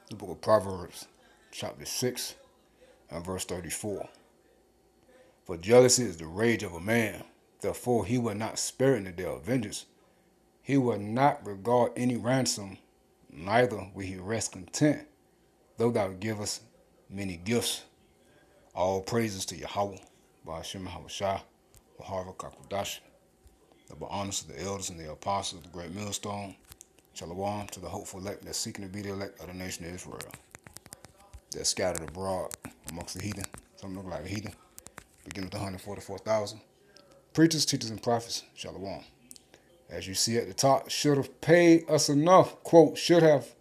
The book of Proverbs, chapter 6, and verse 34. For jealousy is the rage of a man, therefore he will not spare in the day of vengeance. He will not regard any ransom, neither will he rest content, though thou give us many gifts. All praises to Yahweh, Ba'ashem Hawashah, Wahara Kakudash. Double honors to the elders and the apostles, the great millstone. Shalom to the hopeful elect that's seeking to be the elect of the nation of Israel. They're scattered abroad amongst the heathen. Some look like a heathen. Beginning with 144,000. Preachers, teachers, and prophets. Shalom. As you see at the top, should have paid us enough. Quote, should have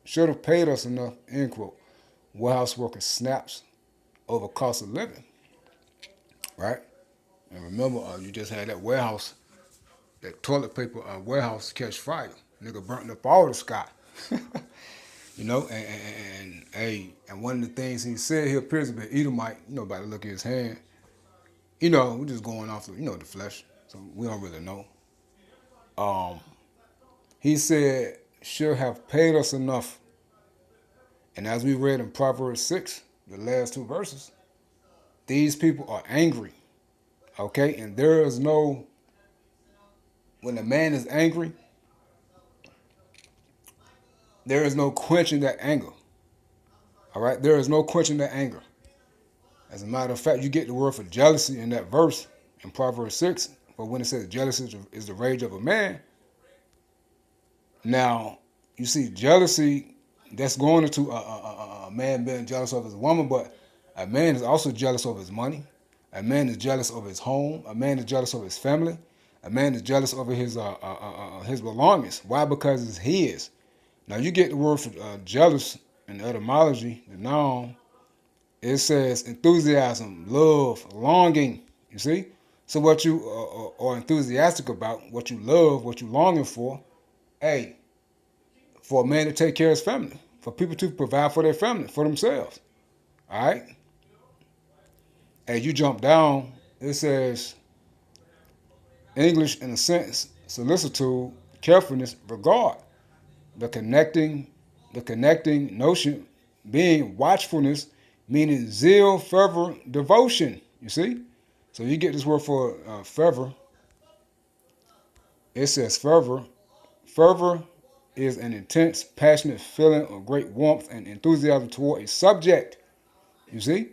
paid us enough, end quote. Warehouse worker snaps over cost of living. Right? And remember, you just had that warehouse, that toilet paper warehouse catch fire. Nigga burnt up all the sky. You know, and one of the things he said, he appears to be Edomite, you know, by the look of his hand. You know, we're just going off the, the flesh. So we don't really know. He said, should have paid us enough. And as we read in Proverbs 6, the last two verses, these people are angry. Okay? And there is no, when a man is angry, there is no quenching that anger. All right? There is no quenching that anger. As a matter of fact, you get the word for jealousy in that verse in Proverbs 6. But when it says jealousy is the rage of a man, now you see jealousy, that's going into a man being jealous of his woman, but a man is also jealous of his money. A man is jealous of his home. A man is jealous of his family. A man is jealous over his belongings. Why? Because it's his. Now you get the word for jealous in the etymology, the noun. It says enthusiasm, love, longing. You see? So what you are enthusiastic about, what you love, what you longing for, hey, for a man to take care of his family, for people to provide for their family, for themselves. All right? As you jump down, it says English in a sense, solicitude, carefulness, regard. The connecting notion being watchfulness, meaning zeal, fervor, devotion. You see? So you get this word for fervor. It says fervor. Fervor is an intense, passionate feeling of great warmth and enthusiasm toward a subject. You see?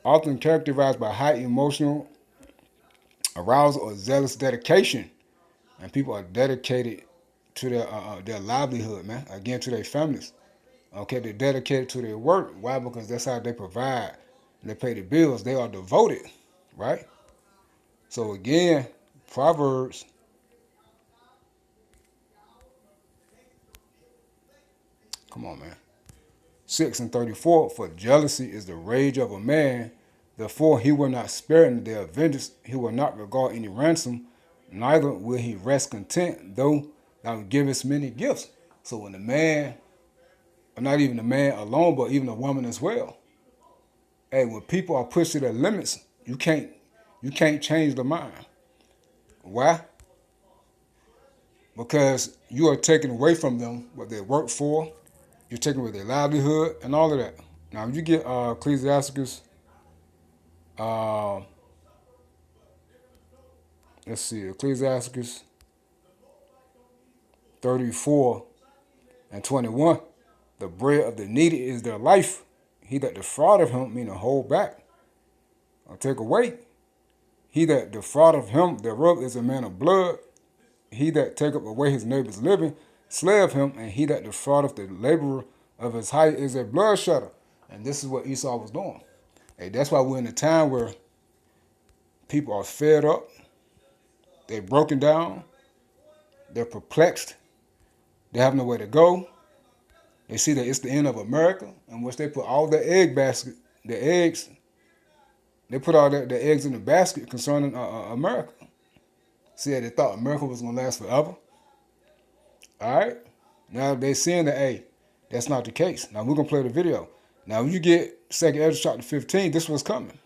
Often characterized by high emotional arousal or zealous dedication. And people are dedicated to their livelihood, man. Again, to their families. Okay, they're dedicated to their work. Why? Because that's how they provide and they pay the bills. They are devoted, right? So again, Proverbs, come on, man. 6 and 34, for jealousy is the rage of a man, therefore he will not spare in the day of vengeance, he will not regard any ransom, neither will he rest content, though thou givest many gifts. So when a man, or not even a man alone, but even a woman as well, hey, when people are pushed to their limits, you can't change their mind. Why? Because you are taking away from them what they work for. You're taking away their livelihood and all of that. Now, if you get Ecclesiasticus, let's see, Ecclesiasticus 34 and 21, the bread of the needy is their life. He that defraudeth him, meaning hold back or take away. He that defraudeth him thereof is a man of blood. He that taketh away his neighbor's living, slave him, and he that defraudeth the laborer of his hire is a bloodshedder. And this is what Esau was doing. Hey, that's why we're in a time where people are fed up, they're broken down, they're perplexed, they have nowhere to go. They see that it's the end of America, in which they put all their eggs, they put all their eggs in the basket concerning America. See, they thought America was going to last forever. All right? Now they're seeing that, hey, that's not the case. Now we're going to play the video. Now when you get 2nd Esdras chapter 15, this was coming.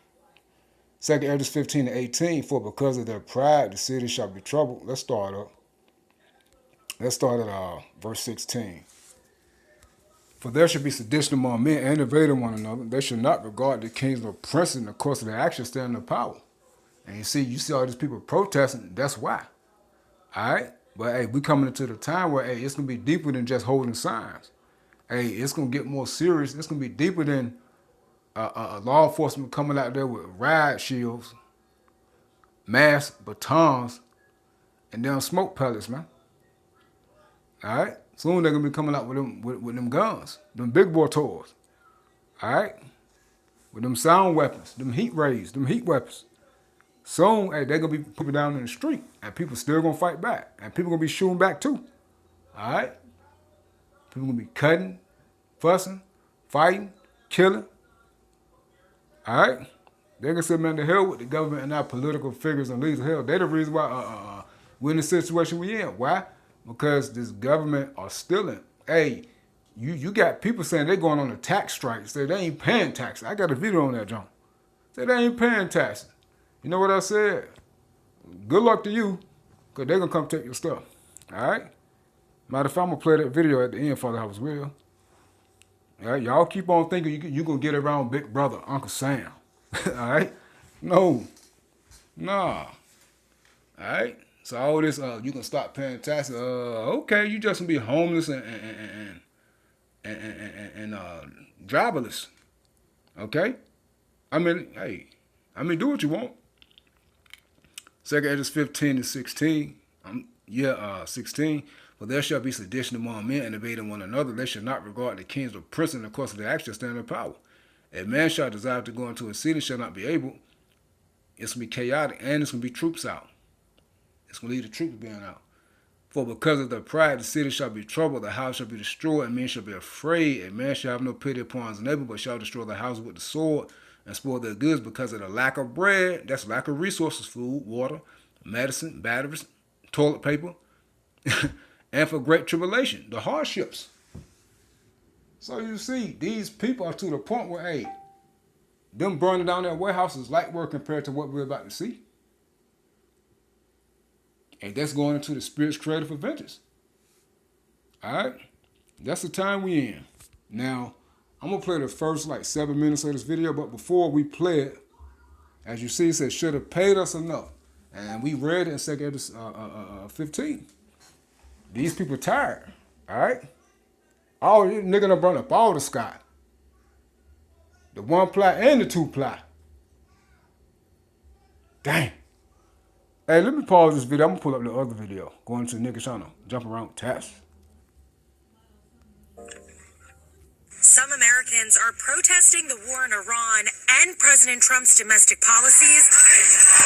2nd Esdras 15 and 18, for because of their pride the city shall be troubled. Let's start up. Let's start at verse 16. For there should be sedition among men and invading one another. They should not regard the kings or princes in the course of their actions stand in power. And you see all these people protesting. That's why. All right? But, hey, we coming into the time where, hey, it's going to be deeper than just holding signs. Hey, it's going to get more serious. It's going to be deeper than law enforcement coming out there with riot shields, masks, batons, and them smoke pellets, man. All right? Soon they're going to be coming out with them guns, them big boy toys. All right? With them sound weapons, them heat rays, them heat weapons. Soon, hey, they're going to be put down in the street, and people still going to fight back, and people going to be shooting back too. All right? People going to be cutting, fussing, fighting, killing. All right? They're going to say, man, the hell with the government and our political figures and leaders. Hell, they're the reason why we're in the situation we're in. Why? Because this government are stealing. Hey, you got people saying they're going on a tax strike. Say they ain't paying taxes. I got a video on that, John. Say they ain't paying taxes. You know what I said? Good luck to you, because they're going to come take your stuff. All right? Matter of fact, I'm going to play that video at the end for the house will. All right? Y'all keep on thinking you're going to get around Big Brother, Uncle Sam. All right? No. Nah. All right? So all this, you can stop paying taxes. Okay, you just gonna be homeless and driverless. Okay, I mean, hey, do what you want. 2 Esdras 15 to 16. 16. For there shall be sedition among men and invading one another. They shall not regard the kings or princes in the course of their actions stand in power. A man shall desire to go into a city, shall not be able. It's gonna be chaotic, and it's gonna be troops out. It's going to lead the troops being out. For because of their pride, the city shall be troubled, the house shall be destroyed, and men shall be afraid. A man shall have no pity upon his neighbor, but shall destroy the house with the sword and spoil their goods because of the lack of bread. That's lack of resources, food, water, medicine, batteries, toilet paper, and for great tribulation, the hardships. So you see, these people are to the point where, hey, them burning down their warehouses is light work compared to what we're about to see. And that's going into the Spirit's creative adventures. All right? That's the time we in. Now, I'm going to play the first 7 minutes of this video, but before we play it, as you see, it says, should have paid us enough. And we read it in 2 Esdras 15. These people tired. All right? All these niggas done burn up all the sky. The 1-ply and the 2-ply. Dang. Hey, let me pause this video. I'm going to pull up the other video. Going to the nigga channel. Jump around with taps. Some Americans are protesting the war in Iran and President Trump's domestic policies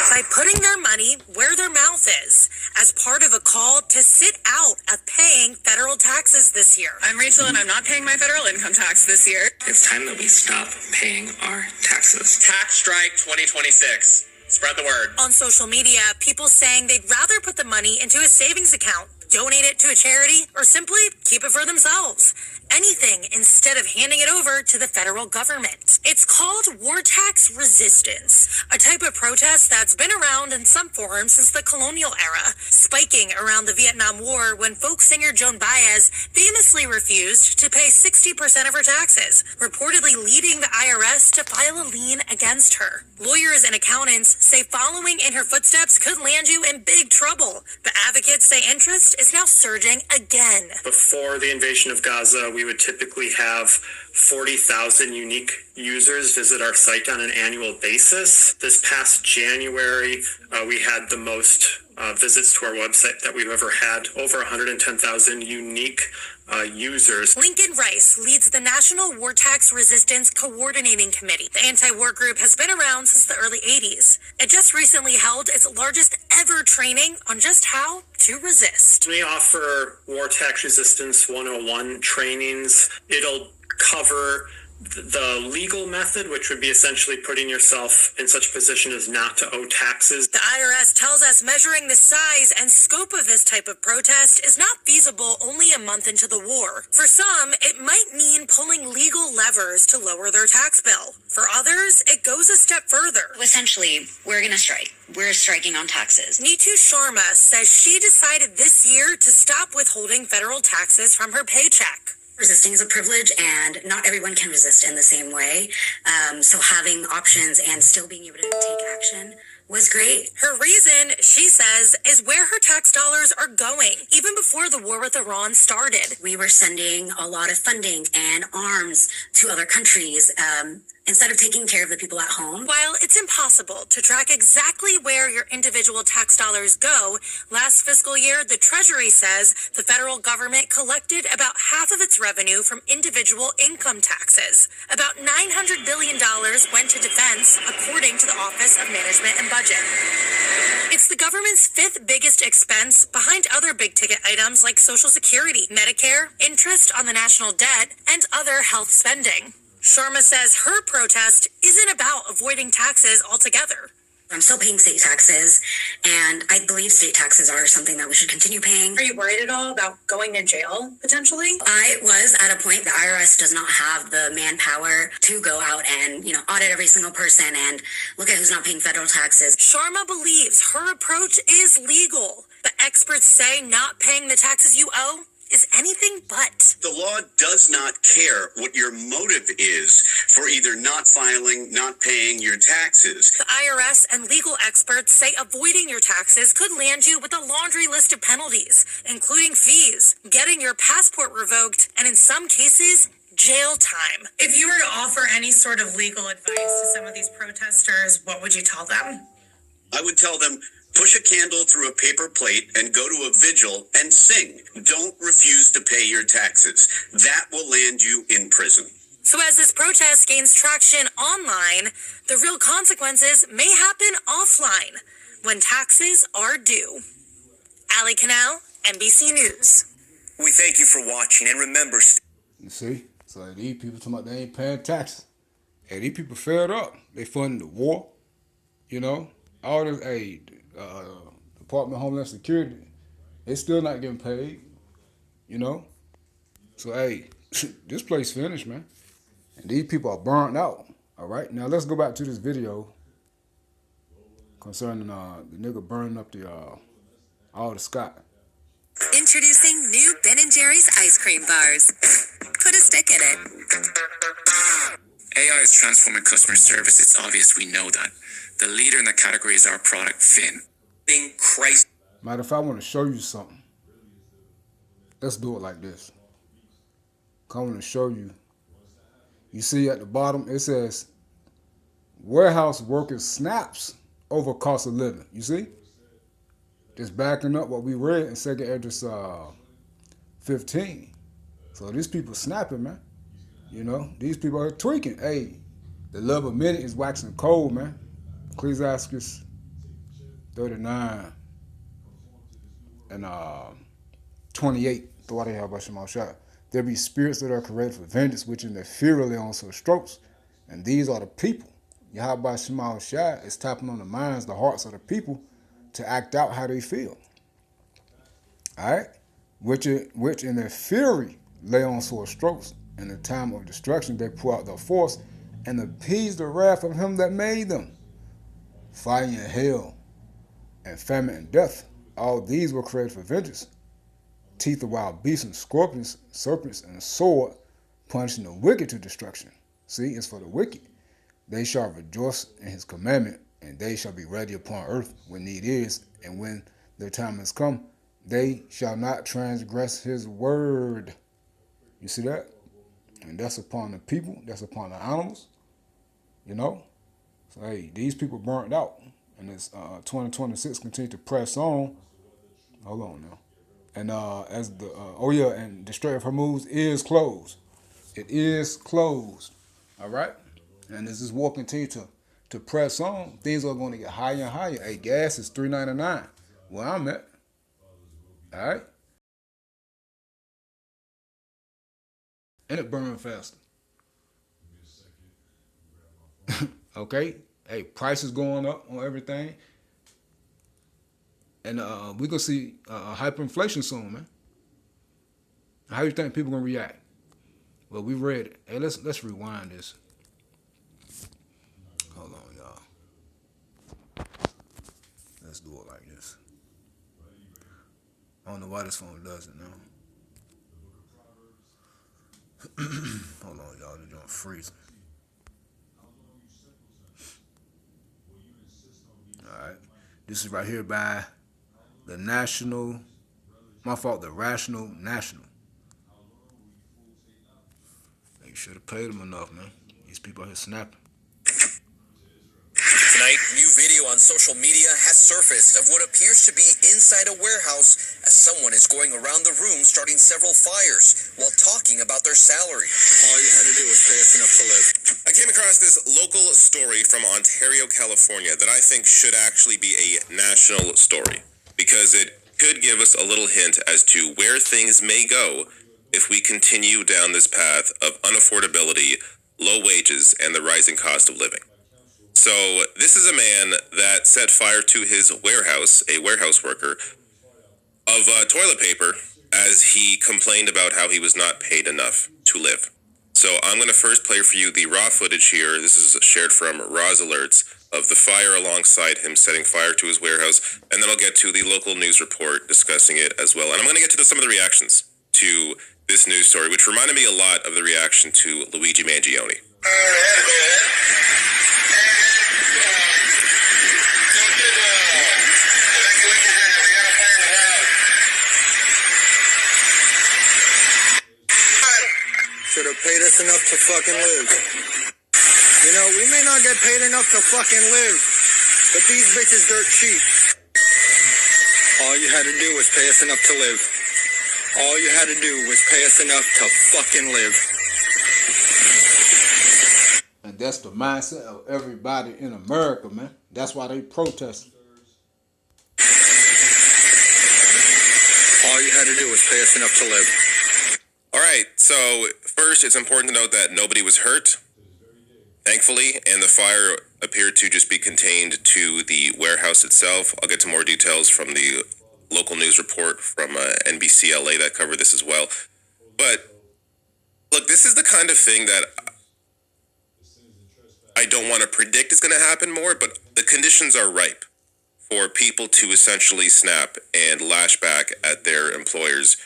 by putting their money where their mouth is as part of a call to sit out of paying federal taxes this year. I'm Rachel and I'm not paying my federal income tax this year. It's time that we stop paying our taxes. Tax Strike 2026. Spread the word. On social media, people saying they'd rather put the money into a savings account, donate it to a charity, or simply keep it for themselves. Anything instead of handing it over to the federal government. It's called war tax resistance, a type of protest that's been around in some forms since the colonial era, spiking around the Vietnam War when folk singer Joan Baez famously refused to pay 60% of her taxes, reportedly leading the IRS to file a lien against her. Lawyers and accountants say following in her footsteps could land you in big trouble, but advocates say interest is now surging again. Before the invasion of Gaza, we would typically have 40,000 unique users visit our site on an annual basis. This past January, we had the most visits to our website that we've ever had, over 110,000 unique users. Lincoln Rice leads the National War Tax Resistance Coordinating Committee. The anti-war group has been around since the early 80s. It just recently held its largest ever training on just how to resist. We offer War Tax Resistance 101 trainings. It'll cover the legal method, which would be essentially putting yourself in such a position as not to owe taxes. The IRS tells us measuring the size and scope of this type of protest is not feasible only a month into the war. For some, it might mean pulling legal levers to lower their tax bill. For others, it goes a step further. Essentially, we're going to strike. We're striking on taxes. Neetu Sharma says she decided this year to stop withholding federal taxes from her paycheck. Resisting is a privilege, and not everyone can resist in the same way. So having options and still being able to take action was great. Her reason, she says, is where her tax dollars are going, even before the war with Iran started. We were sending a lot of funding and arms to other countries instead of taking care of the people at home. While it's impossible to track exactly where your individual tax dollars go, last fiscal year, the Treasury says the federal government collected about half of its revenue from individual income taxes. About $900 billion went to defense, according to the Office of Management and Budget. It's the government's fifth biggest expense behind other big ticket items like Social Security, Medicare, interest on the national debt, and other health spending. Sharma says her protest isn't about avoiding taxes altogether. I'm still paying state taxes, and I believe state taxes are something that we should continue paying. Are you worried at all about going to jail, potentially? I was at a point, the IRS does not have the manpower to go out and, audit every single person and look at who's not paying federal taxes. Sharma believes her approach is legal, but experts say not paying the taxes you owe is anything but. The law does not care what your motive is for either not filing, not paying your taxes. The IRS and legal experts say avoiding your taxes could land you with a laundry list of penalties, including fees, getting your passport revoked, and in some cases, jail time. If you were to offer any sort of legal advice to some of these protesters, what would you tell them? I would tell them, push a candle through a paper plate and go to a vigil and sing. Don't refuse to pay your taxes. That will land you in prison. So as this protest gains traction online, the real consequences may happen offline when taxes are due. Ali Canal, NBC News. We thank you for watching, and remember... You see? So these people talking about they ain't paying taxes. Hey, these people fed up. They funding the war. All this aid. Department of Homeland Security, they still not getting paid, So, hey, this place finished, man. And these people are burnt out, all right? Now, let's go back to this video concerning the nigga burning up all the Scott. Introducing new Ben & Jerry's ice cream bars. Put a stick in it. AI is transforming customer service. It's obvious we know that. The leader in the category is our product, Finn. Christ. Matter of fact, I want to show you something. Let's do it like this. I want to show you. You see at the bottom, it says, warehouse workers snaps over cost of living. You see? Just backing up what we read in 2 Esdras 15. So these people snapping, man. These people are tweaking. Hey, the love of many is waxing cold, man. Ecclesiastes 39 and 28. Thought I have my shot. There be spirits that are created for vengeance, which in their fury lay on some strokes, and these are the people. Yahweh Shema Shai is tapping on the minds, the hearts of the people to act out how they feel. All right, which in their fury lay on sore strokes. In the time of destruction, they pour out their force and appease the wrath of him that made them. Fire and hell, and famine and death, all these were created for vengeance. Teeth of wild beasts and scorpions, serpents, and a sword, punishing the wicked to destruction. See, it's for the wicked. They shall rejoice in his commandment, and they shall be ready upon earth when need is, and when their time has come, they shall not transgress his word. You see that? And that's upon the people, that's upon the animals, So, hey, these people burnt out. And it's 2026 continue to press on. Hold on now. And as the, and the Strait of Hormuz is closed. It is closed. All right? And as this war continues to press on, things are going to get higher and higher. Hey, gas is $3.99 where I'm at. All right? And it burning faster. Okay? Hey, prices going up on everything. And we're going to see hyperinflation soon, man. How you think people going to react? Well, we read it. Hey, let's rewind this. Hold on, y'all. Let's do it like this. I don't know why this phone does it now. Hold on, y'all. They're doing freezing. All right. This is right here by the National. My fault. The Rational National. They should have paid them enough, man. These people out here snapping. Tonight, new video on social media has surfaced of what appears to be inside a warehouse as someone is going around the room starting several fires while talking about their salary. All you had to do was pay us enough to live. I came across this local story from Ontario, California that I think should actually be a national story because it could give us a little hint as to where things may go if we continue down this path of unaffordability, low wages, and the rising cost of living. So this is a man that set fire to his warehouse, a warehouse worker, of toilet paper as he complained about how he was not paid enough to live. So I'm going to first play for you the raw footage here. This is shared from Raw's Alerts of the fire alongside him setting fire to his warehouse. And then I'll get to the local news report discussing it as well. And I'm going to get to some of the reactions to this news story, which reminded me a lot of the reaction to Luigi Mangione. Should have paid us enough to fucking live. You know, we may not get paid enough to fucking live, but these bitches dirt cheap. All you had to do was pay us enough to live. All you had to do was pay us enough to fucking live. And that's the mindset of everybody in America, man. That's why they protesting. All you had to do was pay us enough to live. All right, so first, it's important to note that nobody was hurt, thankfully, and the fire appeared to just be contained to the warehouse itself. I'll get to more details from the local news report from NBC LA that covered this as well. But look, this is the kind of thing that I don't want to predict is going to happen more, but the conditions are ripe for people to essentially snap and lash back at their employers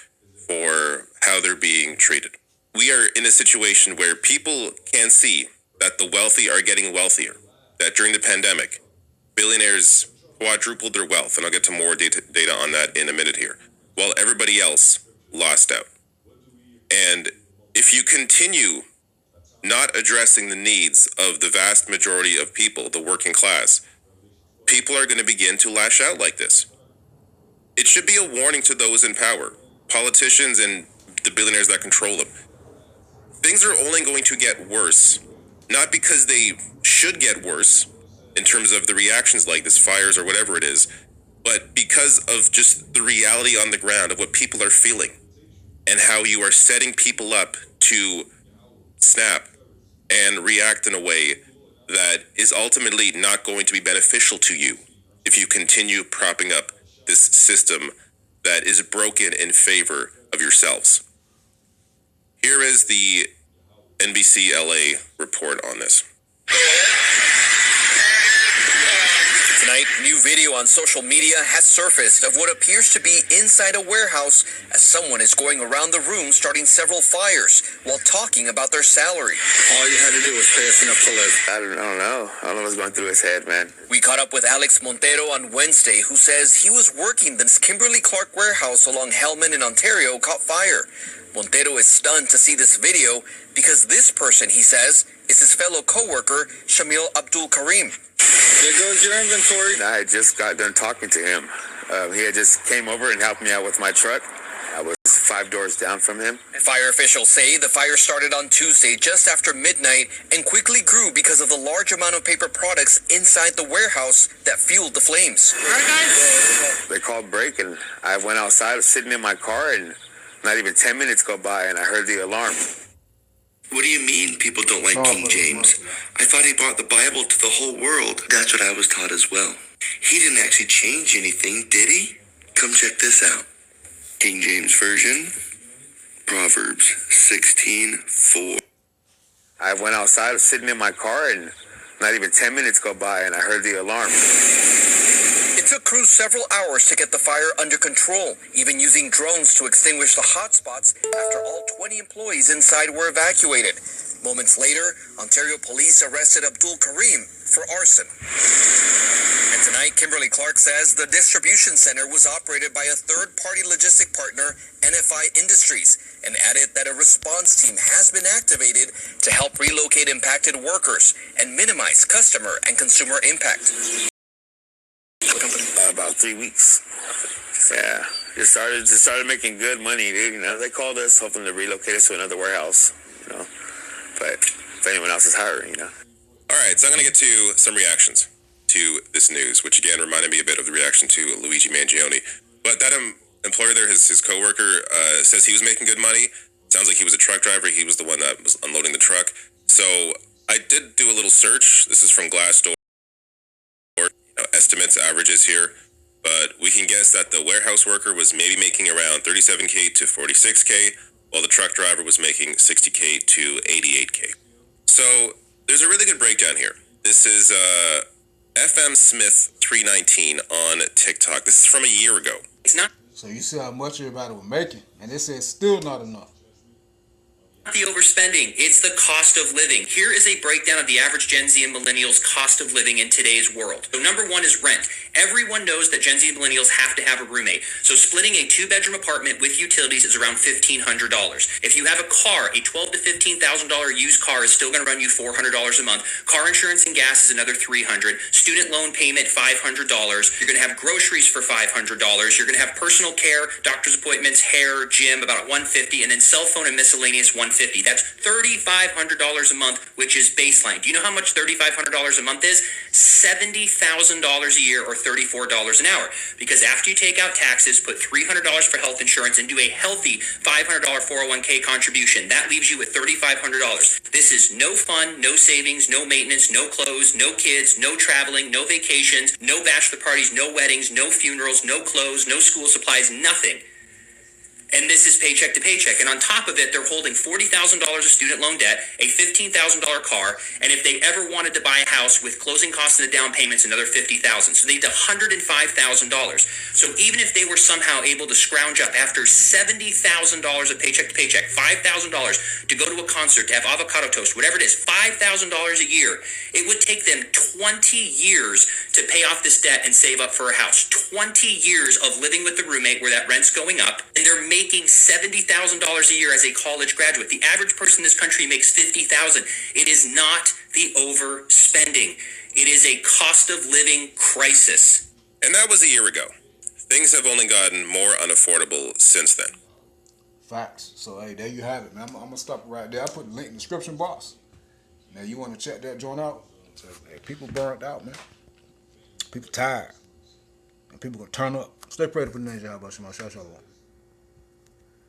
for how they're being treated. We are in a situation where people can see that the wealthy are getting wealthier, that during the pandemic, billionaires quadrupled their wealth, and I'll get to more data on that in a minute here, while everybody else lost out. And if you continue not addressing the needs of the vast majority of people, the working class, people are going to begin to lash out like this. It should be a warning to those in power, politicians and the billionaires that control them. Things are only going to get worse, not because they should get worse in terms of the reactions like this, fires or whatever it is, but because of just the reality on the ground of what people are feeling and how you are setting people up to snap and react in a way that is ultimately not going to be beneficial to you if you continue propping up this system that is broken in favor of yourselves. Here is the NBC LA report on this. Tonight, new video on social media has surfaced of what appears to be inside a warehouse as someone is going around the room starting several fires while talking about their salary. All you had to do was pay us enough to live. I don't know. I don't know what's going through his head, man. We caught up with Alex Montero on Wednesday, who says he was working the Kimberly-Clark warehouse along Hellman in Ontario caught fire. Montero is stunned to see this video because this person, he says, is his fellow co-worker, Shamil Abdul Karim. There goes your inventory. I just got done talking to him. He had just came over and helped me out with my truck. I was 5 doors down from him. Fire officials say the fire started on Tuesday just after midnight and quickly grew because of the large amount of paper products inside the warehouse that fueled the flames. They called break and I went outside, I was sitting in my car, and not even 10 minutes go by and I heard the alarm. What do you mean people don't like King James? I thought he brought the Bible to the whole world. That's what I was taught as well. He didn't actually change anything, did he? Come check this out. King James Version, Proverbs 16:4. I went outside, I was sitting in my car, and not even 10 minutes go by and I heard the alarm. It took crews several hours to get the fire under control, even using drones to extinguish the hot spots after all 20 employees inside were evacuated. Moments later, Ontario police arrested Abdul Karim for arson. And tonight, Kimberly Clark says the distribution center was operated by a third-party logistic partner, NFI Industries, and added that a response team has been activated to help relocate impacted workers and minimize customer and consumer impact. About 3 weeks. Yeah, just started making good money, dude. You know, they called us hoping to relocate us to another warehouse. You know, but if anyone else is hiring, you know. All right, so I'm going to get to some reactions to this news, which again reminded me a bit of the reaction to Luigi Mangione. But that employer there, his coworker, says he was making good money. Sounds like he was a truck driver. He was the one that was unloading the truck. So I did do a little search. This is from Glassdoor. Estimates, averages here, but we can guess that the warehouse worker was maybe making around 37K to 46K, while the truck driver was making 60K to 88K. So there's a really good breakdown here. This is FM Smith 319 on TikTok. This is from a year ago. It's not So you see how much everybody was making, and they said still not enough. the overspending, it's the cost of living. Here is a breakdown of the average Gen Z and millennials' cost of living in today's world. So number one is rent. Everyone knows that Gen Z and millennials have to have a roommate. So splitting a 2-bedroom apartment with utilities is around $1,500. If you have a car, a $12,000 to $15,000 used car is still going to run you $400 a month. Car insurance and gas is another $300. Student loan payment, $500. You're going to have groceries for $500. You're going to have personal care, doctor's appointments, hair, gym, about $150, and then cell phone and miscellaneous $150. That's $3,500 a month, which is baseline. Do you know how much $3,500 a month is? $70,000 a year, or $34 an hour. Because after you take out taxes, put $300 for health insurance, and do a healthy $500 401k contribution, that leaves you with $3,500. This is no fun, no savings, no maintenance, no clothes, no kids, no traveling, no vacations, no bachelor parties, no weddings, no funerals, no clothes, no school supplies, nothing. And this is paycheck to paycheck. And on top of it, they're holding $40,000 of student loan debt, a $15,000 car, and if they ever wanted to buy a house with closing costs and the down payments, another $50,000. So they need $105,000. So even if they were somehow able to scrounge up after $70,000 of paycheck to paycheck, $5,000 to go to a concert, to have avocado toast, whatever it is, $5,000 a year, it would take them 20 years to pay off this debt and save up for a house. 20 years of living with the roommate where that rent's going up, and they're making $70,000 a year as a college graduate. The average person in this country makes $50,000. It is not the overspending. It is a cost of living crisis. And that was a year ago. Things have only gotten more unaffordable since then. Facts. So hey, there you have it, man. I'm gonna stop right there. I put the link in the description box. Now you want to check that joint out? So, hey, people burnt out, man. People tired, and people gonna turn up. Stay prayed for the nation. How about you, my shout out.